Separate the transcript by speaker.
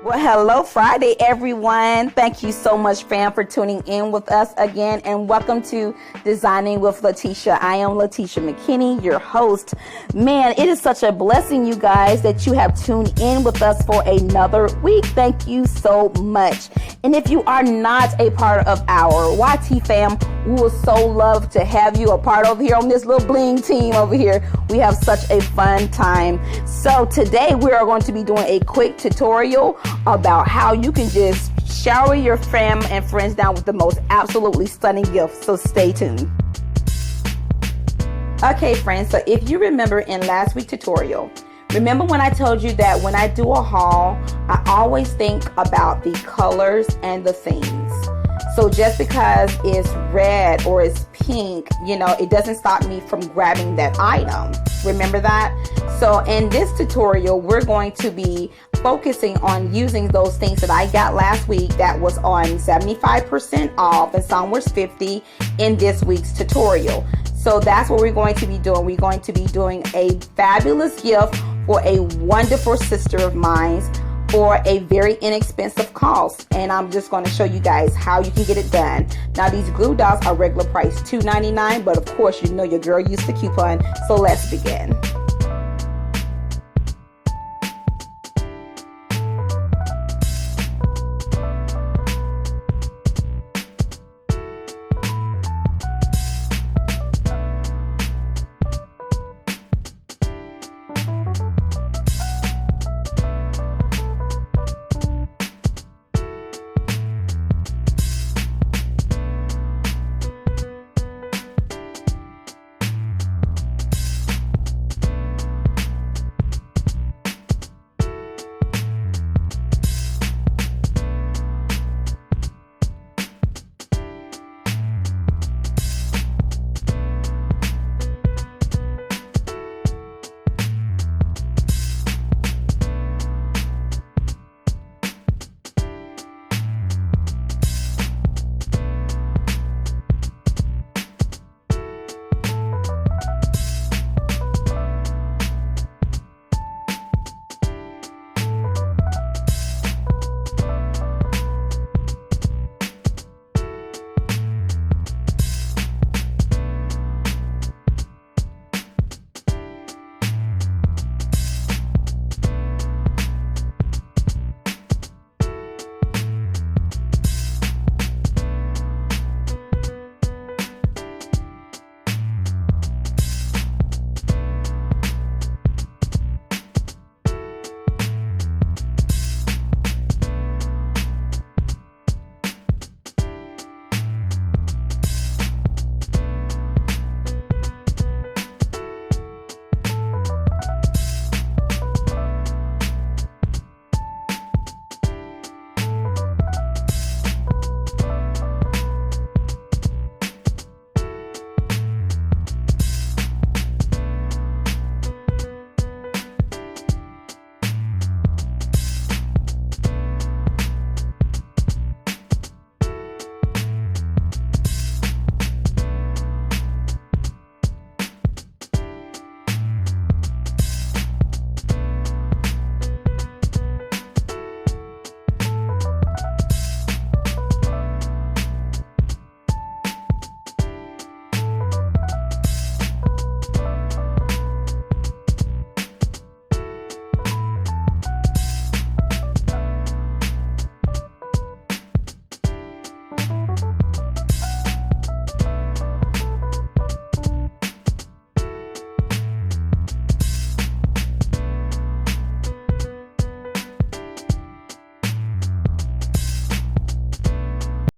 Speaker 1: Well, hello Friday, everyone. Thank you so much, fam, for tuning in with us again, and welcome to Designing with Letitia. I am Letitia McKinney, your host. Man, it is such a blessing, you guys, that you have tuned in with us for another week. Thank you so much. And if you are not a part of our YT fam, we would so love to have you a part over here on this little bling team over here. We have such a fun time. So today we are going to be doing a quick tutorial about how you can just shower your fam and friends down with the most absolutely stunning gifts. So stay tuned. Okay, friends, so if you remember in last week's tutorial, remember when I told you that when I do a haul, I always think about the colors and the themes. So just because it's red or it's pink, you know, it doesn't stop me from grabbing that item. Remember that? So in this tutorial, we're going to be focusing on using those things that I got last week that was on 75% off, and some was 50 in this week's tutorial. So that's what we're going to be doing. We're going to be doing a fabulous gift for a wonderful sister of mine for a very inexpensive cost, and I'm just going to show you guys how you can get it done. Now, these glue dots are regular price $2.99, but of course you know your girl used the coupon, so let's begin.